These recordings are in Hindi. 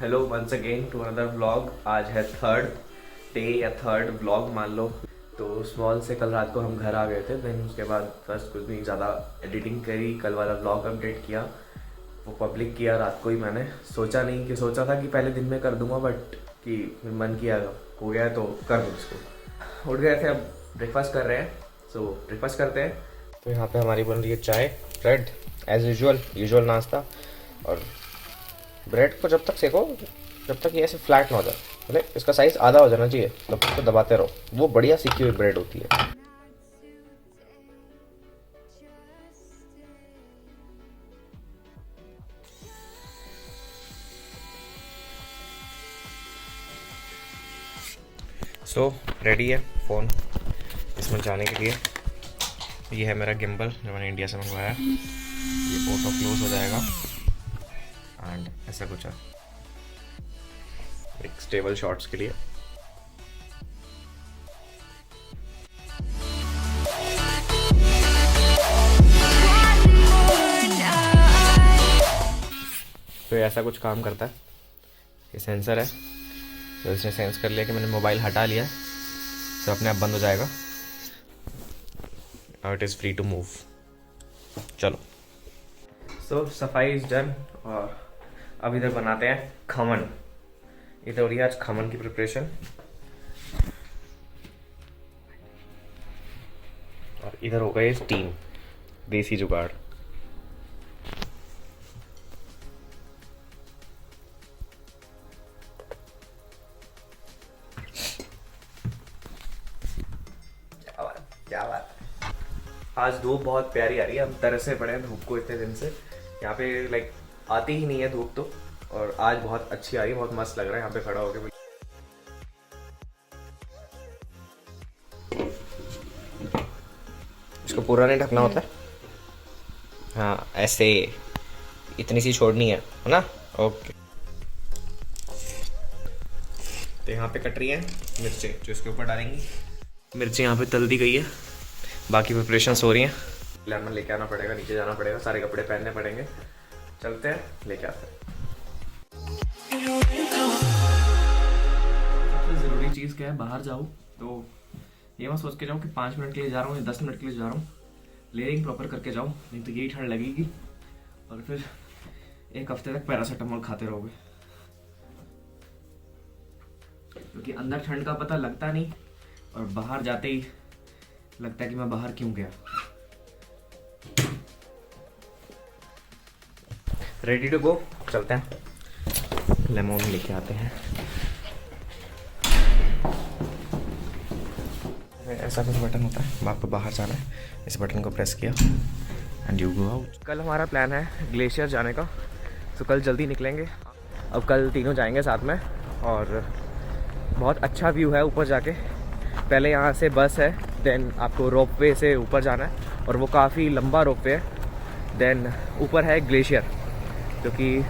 Hello once again to another vlog. आज है थर्ड डे या थर्ड व्लॉग मान लो। तो स्मॉल से कल रात को हम घर आ गए थे। देन उसके बाद बस कुछ नहीं ज़्यादा एडिटिंग करी, कल वाला व्लॉग अपडेट किया, वो पब्लिक किया रात को ही। मैंने सोचा था कि पहले दिन में कर दूंगा, बट कि फिर मन किया हो गया है तो कर दूँ इसको। उठ गए थे, अब ब्रेकफास्ट कर रहे हैं। सो ब्रेकफास्ट करते हैं। तो यहाँ पे हमारी बन रही है चाय, ब्रेड, एज यूजुअल नाश्ता। और ब्रेड को जब तक सेको, जब तक ये ऐसे फ्लैट ना हो जाए, मतलब इसका साइज आधा हो जाना चाहिए, तब तक तो दबाते रहो, वो बढ़िया सीखी हुई ब्रेड होती है। सो रेडी है फ़ोन इसमें जाने के लिए। ये है मेरा गिम्बल जो मैंने इंडिया से मंगवाया है। ये ऑटो क्लोज हो जाएगा एंड ऐसा कुछ है, एक स्टेबल शॉट्स के लिए। तो ये ऐसा कुछ काम करता है, ये सेंसर है, तो इसने सेंस कर लिया कि मैंने मोबाइल हटा लिया, तो अपने आप बंद हो जाएगा। Now it is free to move. चलो, सो सफाई इज डन और अब इधर बनाते हैं खमन। इधर हो रही है आज खमन की प्रिपरेशन। और इधर हो गई स्टीम, देसी जुगाड़। क्या बात। आज धूप बहुत प्यारी आ रही है, हम तरसे पड़े हैं धूप को इतने दिन से। यहाँ पे लाइक आती ही नहीं है धूप तो, और आज बहुत अच्छी आ रही है, बहुत मस्त लग रहा है यहाँ पे खड़ा होकर। इसको पूरा नहीं ढकना होता है, हाँ ऐसे इतनी सी छोड़नी है ना। ओके, तो यहाँ पे कट रही है मिर्चें जो इसके ऊपर डालेंगी। मिर्ची यहाँ पे तल दी गई है, बाकी प्रिपरेशंस हो रही हैं। लेमन लेके आना पड़ेगा, नीचे जाना पड़ेगा, सारे कपड़े पहनने पड़ेंगे। चलते हैं, लेके आते हैं। सबसे ज़रूरी चीज़ क्या है, बाहर जाओ तो ये मत सोच के जाओ कि 5 मिनट के लिए जा रहा हूँ या 10 मिनट के लिए जा रहा हूँ। लेयरिंग प्रॉपर करके जाओ, नहीं तो यही ठंड लगेगी और फिर एक हफ्ते तक पैरासीटामोल खाते रहोगे, क्योंकि अंदर ठंड का पता लगता नहीं और बाहर जाते ही लगता है कि मैं बाहर क्यों गया। रेडी टू गो, चलते हैं। लेमन लेके आते हैं। ऐसा कुछ बटन होता है, आपको बाहर जाना है, इस बटन को प्रेस किया एंड यू गो आउट। कल हमारा प्लान है ग्लेशियर जाने का, तो कल जल्दी निकलेंगे। अब कल तीनों जाएंगे साथ में और बहुत अच्छा व्यू है ऊपर जाके। पहले यहाँ से बस है, देन आपको रोपवे से ऊपर जाना है और वो काफ़ी लंबा रोपवे है। देन ऊपर है ग्लेशियर, जो कि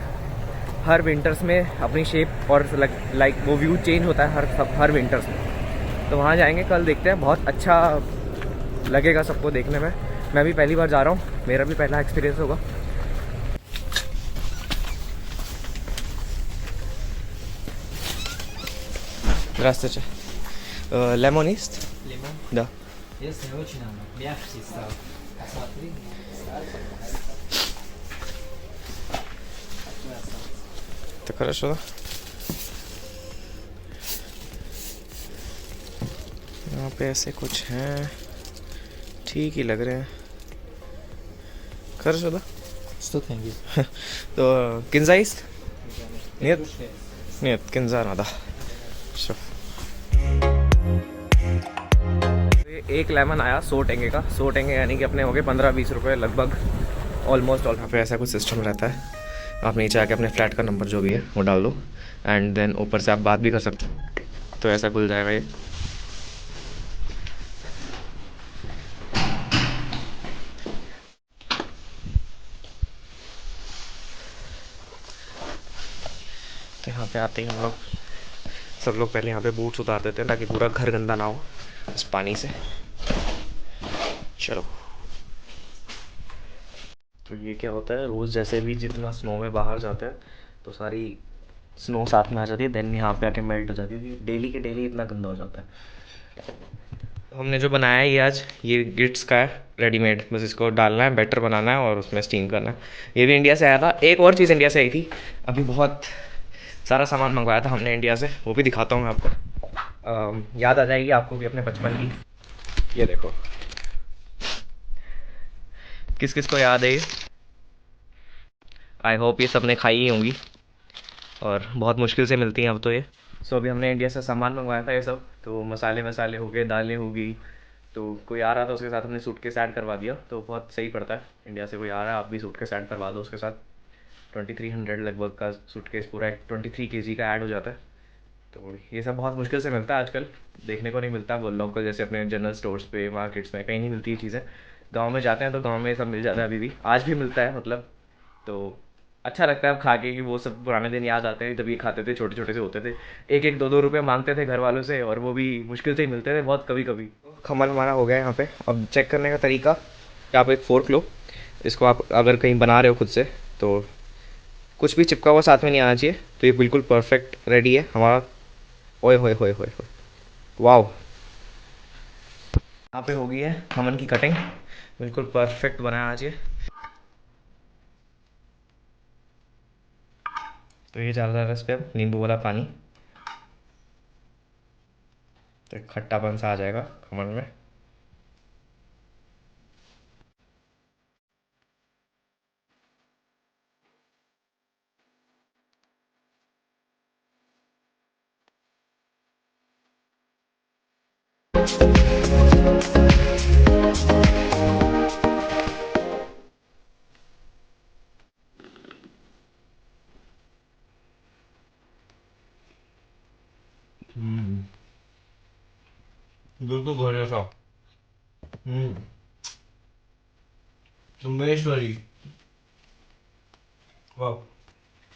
हर विंटर्स में अपनी शेप और लाइक वो व्यू चेंज होता है हर विंटर्स में। तो वहाँ जाएंगे कल, देखते हैं, बहुत अच्छा लगेगा सबको देखने में। मैं भी पहली बार जा रहा हूँ, मेरा भी पहला एक्सपीरियंस होगा। Здравствуйте. Лемон есть? Лимон? Да. Если очень оно мягкий стал. Посмотри. Так хорошо, да? यहाँ पे ऐसे कुछ हैं, ठीक ही लग रहे हैं। Хорошо, да? 100 тенге. То кинза есть? Нет? Петрушка. Нет, кинза надо. Все. एक लेमन आया 100 टेंगे का। 100 टेंगे यानी कि अपने हो गए 15-20 रुपये लगभग, ऑलमोस्ट। यहाँ पे ऐसा कुछ सिस्टम रहता है, आप नीचे आके अपने फ्लैट का नंबर जो भी है वो डाल दो एंड देन ऊपर से आप बात भी कर सकते हो, तो ऐसा खुल जाएगा ये। तो यहाँ पे आते ही हम लोग सब लोग पहले यहाँ पे बूट्स उतार देते हैं ताकि पूरा घर गंदा ना हो इस पानी से। चलो, तो ये क्या होता है, रोज़ जैसे भी जितना स्नो में बाहर जाते हैं तो सारी स्नो साथ में आ जाती है, देन यहाँ पे आके मेल्ट हो जाती है। डेली के डेली इतना गंदा हो जाता है। हमने जो बनाया है ये आज, ये गिट्स का है रेडीमेड, बस इसको डालना है, बैटर बनाना है और उसमें स्टीम करना है। ये भी इंडिया से आया था। एक और चीज़ इंडिया से आई थी, अभी बहुत सारा सामान मंगवाया था हमने इंडिया से, वो भी दिखाता हूँ मैं आपको। याद आ जाएगी आपको भी अपने बचपन की। ये देखो, किस किस को याद है ये? आई होप ये सब ने खाई ही होंगी, और बहुत मुश्किल से मिलती हैं अब तो ये। सो अभी हमने इंडिया से सामान मंगवाया था ये सब, तो मसाले वसाले हो गए, दालें हो गई, तो कोई आ रहा था उसके साथ हमने सूटकेस ऐड करवा दिया, तो बहुत सही पड़ता है। इंडिया से कोई आ रहा है, आप भी सूटकेस ऐड करवा दो उसके साथ। 2300 लगभग का सूटकेस पूरा 23 kg का ऐड हो जाता है। तो ये सब बहुत मुश्किल से मिलता है आजकल, देखने को नहीं मिलता वो लोकल, जैसे अपने जनरल स्टोर्स पे, मार्केट्स में कहीं नहीं मिलती ये चीज़ें। गाँव में जाते हैं तो गाँव में ये सब मिल जाता है, अभी भी आज भी मिलता है मतलब। तो अच्छा लगता है अब खा के कि वो सब पुराने दिन याद आते हैं जब ये खाते थे, छोटे छोटे से होते थे, एक एक दो दो रुपये मांगते थे घर वालों से, और वो भी मुश्किल से ही मिलते थे बहुत कभी कभी। खमन हमारा हो गया यहाँ पे। अब चेक करने का तरीका, कि आप एक फ़ोर्क लो, इसको आप अगर कहीं बना रहे हो खुद से, तो कुछ भी चिपका हुआ साथ में नहीं आना चाहिए, तो ये बिल्कुल परफेक्ट रेडी है हमारा। ओए होए होए होए होए, वाओ। यहाँ पे हो गई है खमन की कटिंग, बिल्कुल परफेक्ट बनाना चाहिए। तो ये डाल रहा है इस पर नींबू वाला पानी, तो एक खट्टापन सा आ जाएगा खमन में। बिल्कुल घर जैसा। सुमेश्वरी। वाह।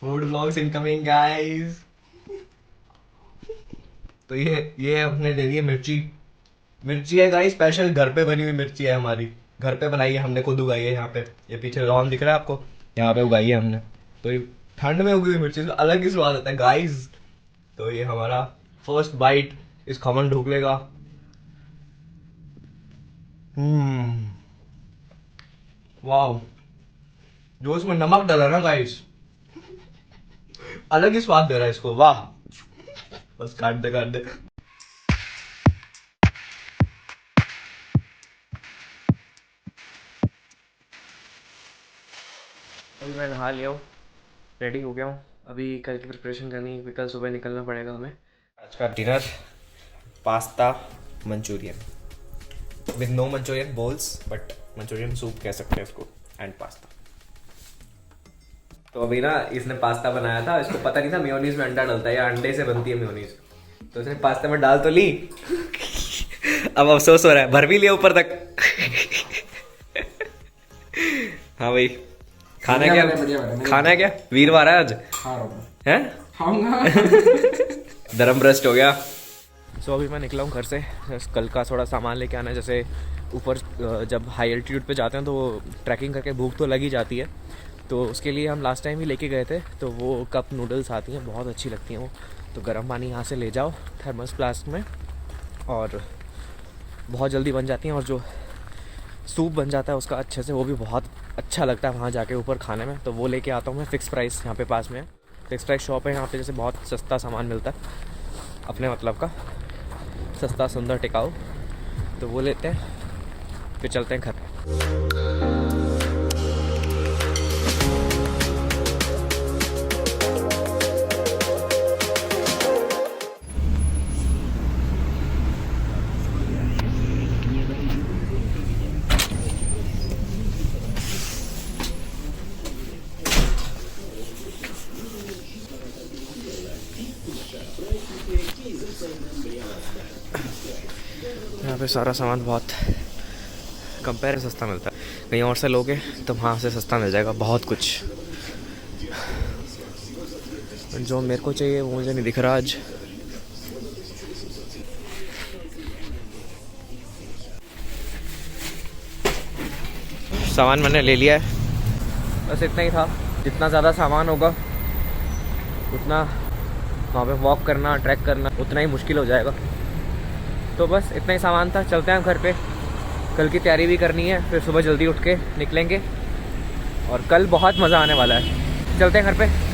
Food vlogs incoming guys. तो ये अपने ले लिए मिर्ची। मिर्ची है गाइस, स्पेशल घर पे बनी हुई मिर्ची है हमारी, घर पे बनाई है हमने, खुद उगाई है यहाँ पे। ये पीछे लॉन दिख रहा है आपको, यहाँ पे उगाई है हमने। तो ये ठंड में उगी हुई मिर्ची, तो अलग ही स्वाद आता है गाइस। तो ये हमारा फर्स्ट बाइट इस खमन ढोकले का। वाह। जो इसमें नमक डाला ना गाइस, अलग ही स्वाद दे रहा है इसको, वाह। बस काट दे काट दे। अभी मैं नहा लिया हूँ, रेडी हो गया हूँ। अभी कल की प्रिपरेशन करनी है, कल सुबह निकलना पड़ेगा हमें। आज का dinner pasta Manchurian with no Manchurian bowls, but Manchurian soup कह सकते हैं उसको, एंड पास्ता। तो अभी ना इसने पास्ता बनाया था, इसको पता नहीं था मेयोनीज में अंडा डलता है या अंडे से बनती है मेयोनीज, तो इसने पास्ता में डाल तो ली। अब अफसोस हो रहा है, भर भी लिया ऊपर तक। हाँ भाई, खाना क्या? खाना है क्या? वीरवार है आज, हैं? धर्म भ्रष्ट हो गया। सो अभी मैं निकला हूँ घर से, कल का थोड़ा सामान लेके आना है। जैसे ऊपर जब हाई एल्टीट्यूड पे जाते हैं तो ट्रैकिंग करके भूख तो लगी जाती है, तो उसके लिए हम लास्ट टाइम ही लेके गए थे। तो वो कप नूडल्स आती हैं, बहुत अच्छी लगती हैं वो। तो गर्म पानी यहाँ से ले जाओ थर्मस फ्लास्क में, और बहुत जल्दी बन जाती हैं। और जो सूप बन जाता है उसका अच्छे से, वो भी बहुत अच्छा लगता है वहाँ जाके ऊपर खाने में। तो वो लेके आता हूँ मैं, फ़िक्स प्राइस यहाँ पे पास में है, फ़िक्स प्राइस शॉप है यहाँ पे, जैसे बहुत सस्ता सामान मिलता है अपने मतलब का, सस्ता सुंदर टिकाऊ। तो वो लेते हैं, फिर चलते हैं घर। यहाँ पे सारा सामान बहुत कंपेयर सस्ता मिलता है, कहीं और से लोगे तो वहाँ से सस्ता मिल जाएगा बहुत कुछ। जो मेरे को चाहिए वो मुझे नहीं दिख रहा आज। सामान मैंने ले लिया है, बस इतना ही था। जितना ज़्यादा सामान होगा उतना वहाँ पे वॉक करना, ट्रैक करना उतना ही मुश्किल हो जाएगा। तो बस इतना ही सामान था, चलते हैं हम घर पे। कल की तैयारी भी करनी है, फिर सुबह जल्दी उठ के निकलेंगे और कल बहुत मज़ा आने वाला है। चलते हैं घर पे।